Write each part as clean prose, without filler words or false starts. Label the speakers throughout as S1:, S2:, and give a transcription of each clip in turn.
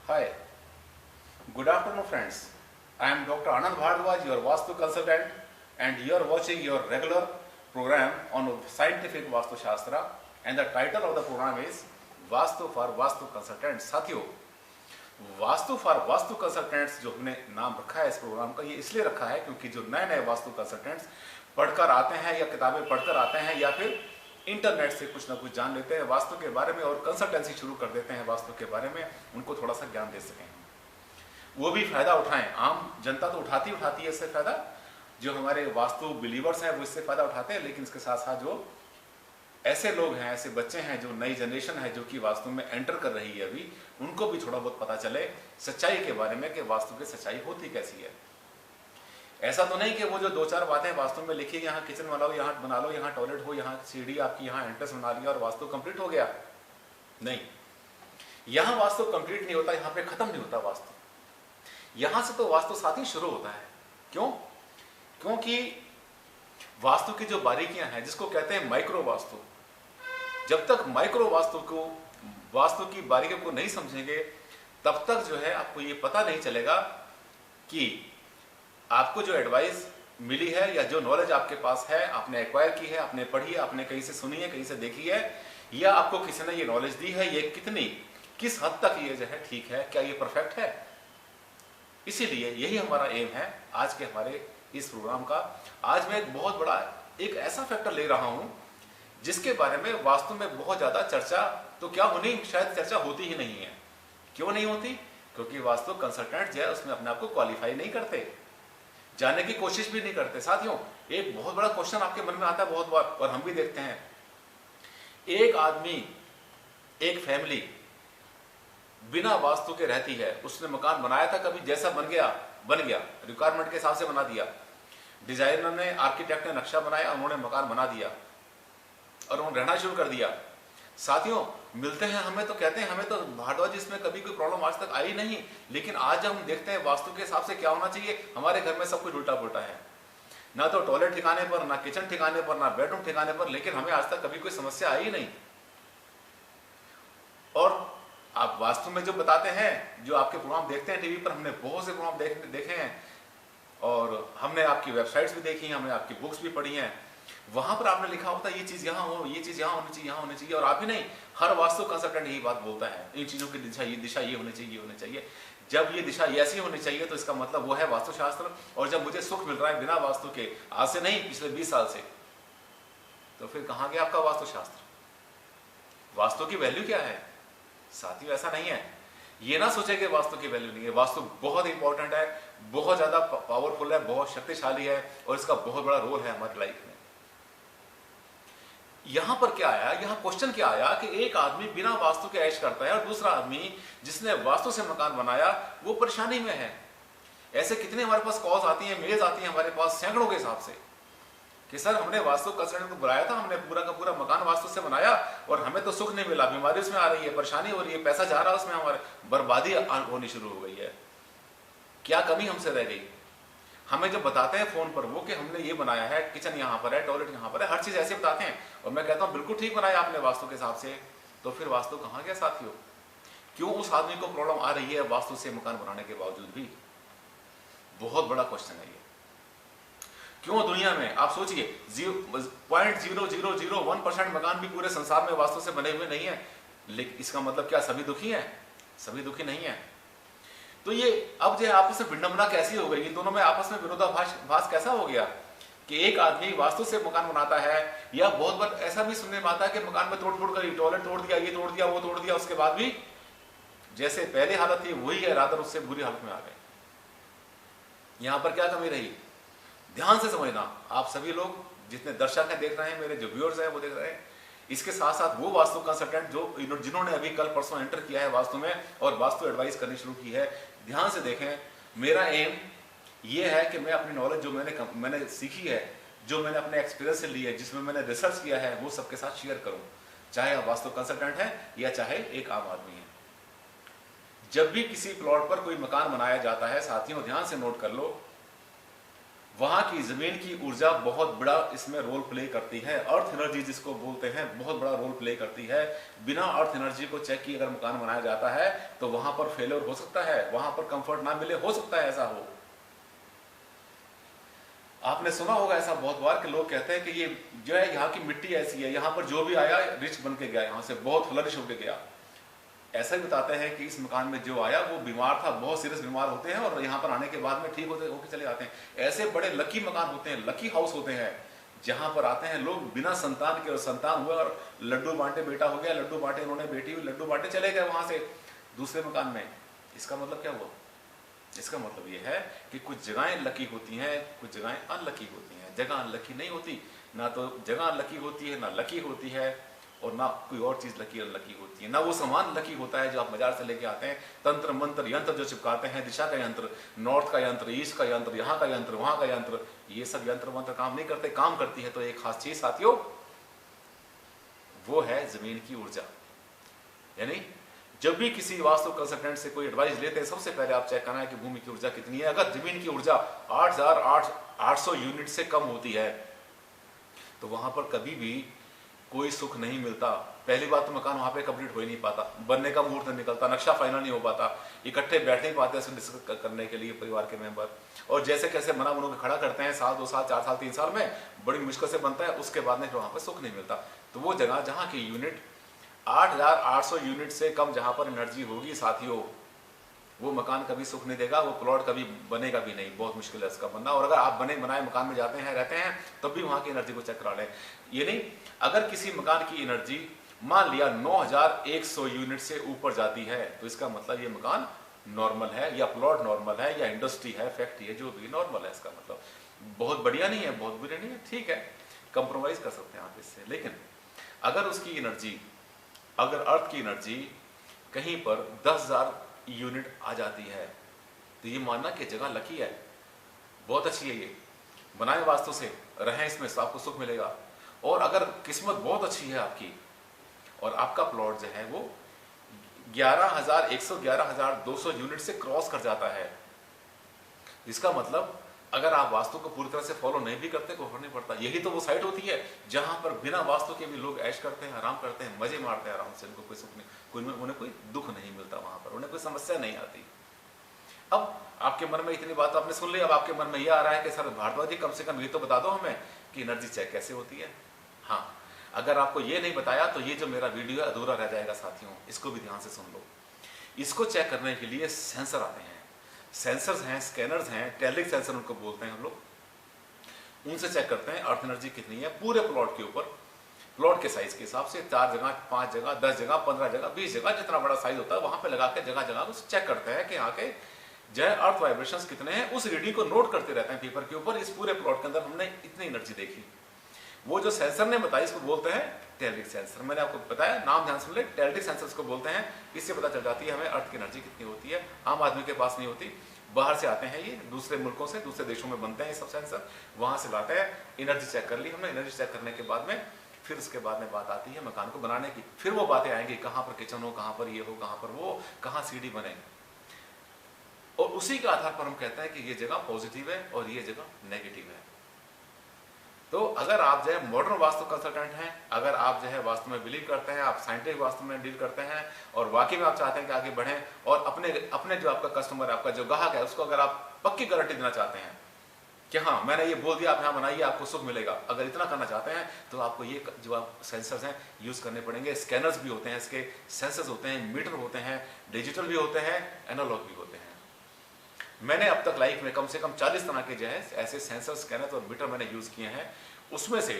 S1: Hi, good afternoon friends. I am Dr. Anand Bhardwaj, your Vastu consultant, and you are watching your regular program on scientific Vastu Shastra, and the title of the program is Vastu for Vastu Consultants. साथियों, vastu for vastu consultants जो हमने नाम रखा है इस programme का, ये इसलिए रखा है क्योंकि जो नए नए वास्तु कंसल्टेंट्स पढ़कर आते हैं या किताबें पढ़कर आते हैं या फिर इंटरनेट से कुछ ना कुछ जान लेते हैं वास्तु के बारे में और कंसल्टेंसी शुरू कर देते हैं वास्तु के बारे में, उनको थोड़ा सा ज्ञान दे सकें, वो भी फायदा उठाएं। आम जनता तो उठाती है इससे फायदा, जो हमारे वास्तु बिलीवर्स हैं वो इससे फायदा उठाते हैं, लेकिन इसके साथ साथ जो ऐसे लोग हैं, ऐसे बच्चे हैं, जो नई जनरेशन है जो कि वास्तु में एंटर कर रही है अभी, उनको भी थोड़ा बहुत पता चले सच्चाई के बारे में कि वास्तु की सच्चाई होती कैसी है। ऐसा तो नहीं कि वो जो दो चार बातें वास्तु में लिखी, यहाँ किचन बना लो, यहाँ बना लो, यहाँ टॉयलेट हो, यहाँ सीढ़ी आपकी, यहाँ एंट्रेंस बना लिया और वास्तु कंप्लीट हो गया। नहीं, यहाँ वास्तु कंप्लीट नहीं होता, यहाँ पे खत्म नहीं होता वास्तु। यहां से तो वास्तु साथ ही शुरू होता है। क्यों? क्योंकि वास्तु की जो बारीकियां हैं, जिसको कहते हैं माइक्रो वास्तु, जब तक माइक्रो वास्तु की बारीकियों को नहीं समझेंगे तब तक जो है आपको ये पता नहीं चलेगा कि आपको जो एडवाइस मिली है या जो नॉलेज आपके पास है, आपने एक्वायर की है, आपने पढ़ी है, आपने कहीं से सुनी है, कहीं से देखी है, या आपको किसी ने ये नॉलेज दी है, ये किस हद तक ये जो है ठीक है, क्या ये परफेक्ट है। इसीलिए यही हमारा एम है आज के हमारे इस प्रोग्राम का। आज मैं एक बहुत बड़ा एक ऐसा फैक्टर ले रहा हूं जिसके बारे में वास्तु में बहुत ज्यादा चर्चा तो क्या होनी, शायद चर्चा होती ही नहीं है। क्यों नहीं होती? क्योंकि वास्तु कंसल्टेंट जो है उसमें अपने आप को क्वालिफाई नहीं करते, जानने की कोशिश भी नहीं करते। साथियों, एक बहुत बड़ा क्वेश्चन आपके मन में आता है बहुत बार, और हम भी देखते हैं, एक आदमी, एक फैमिली बिना वास्तु के रहती है, उसने मकान बनाया था कभी, जैसा बन गया, रिक्वायरमेंट के हिसाब से बना दिया, डिजाइनर ने, आर्किटेक्ट ने नक्शा बनाया, उन्होंने मकान बना दिया और उन्होंने रहना शुरू कर दिया। साथियों, मिलते हैं हमें तो कहते हैं हमें तो भारद्वाज इसमें कभी कोई प्रॉब्लम आज तक आई नहीं, लेकिन आज जब हम देखते हैं वास्तु के हिसाब से क्या होना चाहिए, हमारे घर में सब कुछ उल्टा पुल्टा है, ना तो टॉयलेट ठिकाने पर, ना किचन ठिकाने पर, ना बेडरूम ठिकाने पर, लेकिन हमें आज तक कभी कोई समस्या आई नहीं। और आप वास्तु में जो बताते हैं, जो आपके प्रोग्राम देखते हैं टीवी पर, हमने बहुत से प्रोग्राम देखे हैं और हमने आपकी वेबसाइट्स भी देखी हैं, हमने आपकी बुक्स भी पढ़ी हैं, वहां पर आपने लिखा होता है ये चीज यहाँ हो, ये चीज यहाँ होनी चाहिए, यहाँ होनी चाहिए। और आप ही नहीं, हर वास्तु कंसल्टेंट यही बात बोलता है, इन चीजों की दिशा ये होनी चाहिए, ये होनी चाहिए। जब ये दिशा ऐसी होनी चाहिए तो इसका मतलब वो है वास्तुशास्त्र। और जब मुझे सुख मिल रहा है बिना वास्तु के, आज से नहीं पिछले 20 साल से, तो फिर कहाँ गया आपका वास्तुशास्त्र? वास्तु की वैल्यू क्या है? साथियों, ऐसा नहीं है, ये ना सोचे कि वास्तु की वैल्यू नहीं है। वास्तु बहुत इंपॉर्टेंट है, बहुत ज्यादा पावरफुल है, बहुत शक्तिशाली है और इसका बहुत बड़ा रोल है हमारी लाइफ में। यहां पर क्या आया, यहां क्वेश्चन क्या आया कि एक आदमी बिना वास्तु के ऐश करता है और दूसरा आदमी जिसने वास्तु से मकान बनाया वो परेशानी में है। ऐसे कितने हमारे पास कॉल्स आती हैं, मेल्स आती हैं हमारे पास सैकड़ों के हिसाब से कि सर हमने वास्तु कंसल्टेंट को बुलाया था, हमने पूरा का पूरा मकान वास्तु से बनाया और हमें तो सुख नहीं मिला, बीमारी उसमें आ रही है, परेशानी हो रही है, पैसा जा रहा है उसमें, हमारे बर्बादी होनी शुरू हो गई है। क्या कमी हमसे रह गई? हमें जब बताते हैं फोन पर वो कि हमने ये बनाया है, किचन यहाँ पर है, टॉयलेट यहाँ पर है, हर चीज ऐसे बताते हैं और मैं कहता हूँ बिल्कुल ठीक बनाया आपने वास्तु के हिसाब से, तो फिर वास्तु कहाँ गया साथियों? क्यों उस आदमी को प्रॉब्लम आ रही है वास्तु से मकान बनाने के बावजूद भी? बहुत बड़ा क्वेश्चन है ये। क्यों दुनिया में आप सोचिए 0.0001% मकान भी पूरे संसार में वास्तु से बने हुए नहीं है, लेकिन इसका मतलब क्या सभी दुखी हैं? सभी दुखी नहीं है। तो ये अब जो आपस में विडंबना कैसी हो गई, इन दोनों में आपस में विरोधाभास कैसा हो गया कि एक आदमी वास्तु से मकान बनाता है, या बहुत बार ऐसा भी सुनने में आता है कि मकान में तोड़ कर टॉयलेट तोड़ दिया, ये तोड़ दिया, वो तोड़ दिया, उसके बाद भी जैसे पहले हालत थी वही है, रात उससे बुरी हालत में आ गए। यहां पर क्या कमी रही? ध्यान से समझना आप सभी लोग, जितने दर्शक हैं देख रहे हैं, मेरे जो व्यूअर्स हैं वो देख रहे हैं, इसके साथ साथ वो वास्तु कंसल्टेंट जिन्होंने अभी कल परसों एंटर किया है वास्तु में और वास्तु एडवाइस करनी शुरू की है, ध्यान से देखें। मेरा एम ये है कि मैं अपनी नॉलेज जो मैंने सीखी है, जो मैंने अपने एक्सपीरियंस से ली है, जिसमें मैंने रिसर्च किया है, वो सबके साथ शेयर करूं, चाहे आप वास्तु कंसल्टेंट हैं या चाहे एक आम आदमी है। जब भी किसी प्लॉट पर कोई मकान बनाया जाता है साथियों, ध्यान से नोट कर लो, वहां की जमीन की ऊर्जा बहुत बड़ा इसमें रोल प्ले करती है। अर्थ एनर्जी जिसको बोलते हैं बहुत बड़ा रोल प्ले करती है। बिना अर्थ एनर्जी को चेक किए अगर मकान बनाया जाता है तो वहां पर फेलियर हो सकता है, वहां पर कंफर्ट ना मिले, हो सकता है ऐसा हो। आपने सुना होगा ऐसा बहुत बार कि लोग कहते हैं कि ये जो है यहाँ की मिट्टी ऐसी है, यहाँ पर जो भी आया रिच बन के गया, यहाँ से बहुत फ्लरिश होके गया। ऐसा ही बताते हैं कि इस मकान में जो आया वो बीमार था, बहुत सीरियस बीमार होते हैं और यहाँ पर आने के बाद में ठीक होते होके चले जाते हैं। ऐसे बड़े लकी मकान होते हैं, लकी हाउस होते हैं, जहां पर आते हैं लोग बिना संतान के, और संतान हुआ और लड्डू बांटे बेटा हो गया, लड्डू बांटे उन्होंने बेटी हुई, लड्डू बांटे चले गए वहां से दूसरे मकान में। इसका मतलब क्या हुआ? इसका मतलब यह है कि कुछ जगहें लकी होती हैं, कुछ जगहें अनलकी होती हैं। जगह अनलकी नहीं होती, ना तो जगह अनलकी होती है, ना लकी होती है, और ना कोई और चीज लकी अनलकी होती है, ना वो सामान लकी होता है जो आप बाजार से लेके आते हैं। तंत्र मंत्र यंत्र जो चिपकाते हैं, दिशा का यंत्र, नॉर्थ का यंत्र, ईस्ट का यंत्र, यहाँ का यंत्र, वहां का यंत्र, ये सब यंत्र मंत्र काम नहीं करते। काम करती है तो एक खास चीज साथियों, वो है जमीन की ऊर्जा। यानी जब भी किसी वास्तु कंसल्टेंट से कोई एडवाइस लेते हैं, सबसे पहले आप चेक करना है कि भूमि की ऊर्जा कितनी है। अगर जमीन की ऊर्जा 8800 यूनिट से कम होती है तो वहां पर कभी भी कोई सुख नहीं मिलता। पहली बात तो मकान वहां पे कंप्लीट हो ही नहीं पाता, बनने का मुहूर्त नहीं निकलता, नक्शा फाइनल नहीं हो पाता, इकट्ठे बैठ नहीं पाते इसको डिस्कस करने के लिए परिवार के मेंबर, और जैसे कैसे मना मुनो के खड़ा करते हैं, साल 2 साल 4 साल 3 साल में बड़ी मुश्किल से बनता है, उसके बाद में फिर वहां पर सुख नहीं मिलता। तो वो जगह जहाँ की यूनिट 8800 यूनिट से कम जहां पर एनर्जी होगी साथियों, वो मकान कभी सुख नहीं देगा, वो प्लॉट कभी बनेगा भी नहीं, बहुत मुश्किल है इसका बनना। और अगर आप बने बनाए मकान में जाते हैं, रहते हैं, तब भी वहां की एनर्जी को चेक करा लें। ये नहीं, अगर किसी मकान की एनर्जी मान लिया 9100 यूनिट से ऊपर जाती है तो इसका मतलब ये मकान नॉर्मल है, या प्लॉट नॉर्मल है, या इंडस्ट्री है, फैक्ट्री है, जो भी नॉर्मल है। इसका मतलब बहुत बढ़िया नहीं है, बहुत बुरे नहीं है, ठीक है, कंप्रोमाइज कर सकते हैं आप इससे। लेकिन अगर उसकी एनर्जी, अगर अर्थ की एनर्जी कहीं पर 10,000 यूनिट आ जाती है तो ये मानना कि जगह लकी है, बहुत अच्छी है, ये बनाए वास्तु से रहें इसमें तो आपको सुख मिलेगा। और अगर किस्मत बहुत अच्छी है आपकी और आपका प्लॉट जो है वो 11,100 11,200 यूनिट से क्रॉस कर जाता है, इसका मतलब अगर आप वास्तु को पूरी तरह से फॉलो नहीं भी करते कोई फर्क नहीं पड़ता। यही तो वो साइट होती है जहां पर बिना वास्तु के भी लोग ऐश करते हैं, आराम करते हैं, मजे मारते हैं आराम से, उनको कोई सुख नहीं, उन्हें कोई दुख नहीं मिलता, वहां पर उन्हें कोई समस्या नहीं आती। अब आपके मन में इतनी बात आपने सुन ली, अब आपके मन में यह आ रहा है कि सर भारद्वाज जी कम से कम ये तो बता दो हमें कि एनर्जी चेक कैसे होती है। हाँ, अगर आपको ये नहीं बताया तो ये जो मेरा वीडियो है अधूरा रह जाएगा साथियों, इसको भी ध्यान से सुन लो। इसको चेक करने के लिए सेंसर आते हैं, सेंसर्स हैं, स्कैनर्स हैं, टेलिक सेंसर उनको बोलते हैं हम लोग, उनसे चेक करते हैं अर्थ एनर्जी कितनी है पूरे प्लॉट के ऊपर, प्लॉट के साइज के हिसाब से 4 जगह, 5 जगह, 10 जगह, 15 जगह, 20 जगह, जितना बड़ा साइज होता है वहां पे लगा के जगह जगह चेक करते हैं कि यहाँ के जो है अर्थ वाइब्रेशंस कितने हैं, उस रीडिंग को नोट करते रहते हैं पेपर के ऊपर। इस पूरे प्लॉट के अंदर हमने इतनी एनर्जी देखी, वो जो सेंसर ने बताया इसको बोलते हैं टेलिक सेंसर। मैंने आपको बताया, नाम ध्यान सुन ले, टेलिक सेंसर को बोलते हैं। इससे पता चल जाती है हमें अर्थ की एनर्जी कितनी होती है। आम आदमी के पास नहीं होती, बाहर से आते हैं ये, दूसरे मुल्कों से, दूसरे देशों में बनते हैं ये सब सेंसर, वहां से लाते हैं। एनर्जी चेक कर ली हमने, एनर्जी चेक करने के बाद में फिर उसके बाद में बात आती है मकान को बनाने की। फिर वो बातें आएंगी, कहाँ पर किचन हो, कहाँ पर ये हो, कहाँ पर वो, कहाँ सीढ़ी बने, और उसी के आधार पर हम कहते हैं कि ये जगह पॉजिटिव है और ये जगह नेगेटिव है। तो अगर आप जो है मॉडर्न वास्तु कंसल्टेंट हैं, अगर आप जो है वास्तु में बिलीव करते हैं, आप साइंटिफिक वास्तु में डील करते हैं और वाकई में आप चाहते हैं कि आगे बढ़ें, और अपने जो आपका कस्टमर है, आपका जो ग्राहक है, उसको अगर आप पक्की गारंटी देना चाहते हैं कि हाँ मैंने ये बोल दिया, आप यहाँ बनाइए आपको सुख मिलेगा, अगर इतना करना चाहते हैं तो आपको ये जो आप सेंसर्स हैं यूज करने पड़ेंगे। स्कैनर्स भी होते हैं, इसके सेंसर्स होते हैं, मीटर होते हैं, डिजिटल भी होते हैं, एनालॉग भी होते हैं। मैंने अब तक लाइफ में कम से कम 40 तरह के जो है ऐसे सेंसर, स्कैनर और मीटर मैंने यूज किए हैं। उसमें से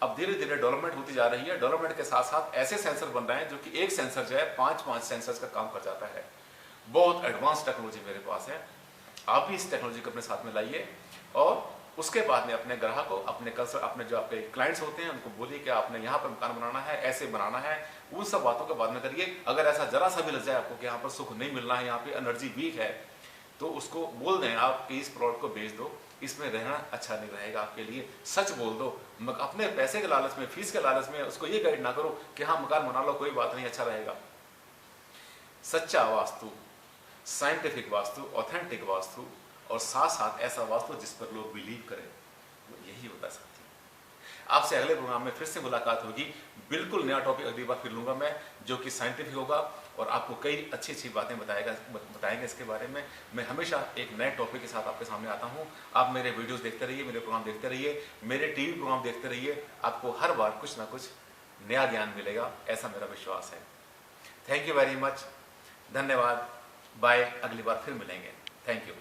S1: अब धीरे धीरे डेवलपमेंट होती जा रही है। डेवलपमेंट के साथ साथ ऐसे सेंसर बन रहे हैं जो कि एक सेंसर जो है 5 सेंसर्स का काम कर जाता है। बहुत एडवांस टेक्नोलॉजी मेरे पास है, आप भी इस टेक्नोलॉजी को अपने साथ में लाइए और उसके बाद में अपने ग्राहकों को, अपने जो आपके क्लाइंट्स होते हैं उनको बोलिए कि आपने यहाँ पर मकान बनाना है, ऐसे बनाना है, उन सब बातों के बाद में करिए। अगर ऐसा जरा सा भी लग जाए आपको कि यहाँ पर सुख नहीं मिलना है, यहाँ पे एनर्जी वीक है, तो उसको बोल दें आप कि इस प्लॉट को बेच दो, इसमें रहना अच्छा नहीं रहेगा आपके लिए। सच बोल दो, अपने पैसे के लालच में, फीस के लालच में उसको ये गाइड ना करो कि हाँ मकान बना लो, कोई बात नहीं, अच्छा रहेगा। सच्चा वास्तु, साइंटिफिक वास्तु, ऑथेंटिक वास्तु और साथ साथ ऐसा वास्तु जिस पर लोग बिलीव करें, वो यही होता साथी। आपसे अगले प्रोग्राम में फिर से मुलाकात होगी। बिल्कुल नया टॉपिक अगली बार फिर लूंगा मैं, जो कि साइंटिफिक होगा और आपको कई अच्छी अच्छी बातें बताएंगे इसके बारे में। मैं हमेशा एक नए टॉपिक के साथ आपके सामने आता हूं। आप मेरे वीडियोस देखते रहिए, मेरे प्रोग्राम देखते रहिए, मेरे टीवी प्रोग्राम देखते रहिए। आपको हर बार कुछ ना कुछ नया ज्ञान मिलेगा, ऐसा मेरा विश्वास है। थैंक यू वेरी मच, धन्यवाद, बाय, अगली बार फिर मिलेंगे। Thank you.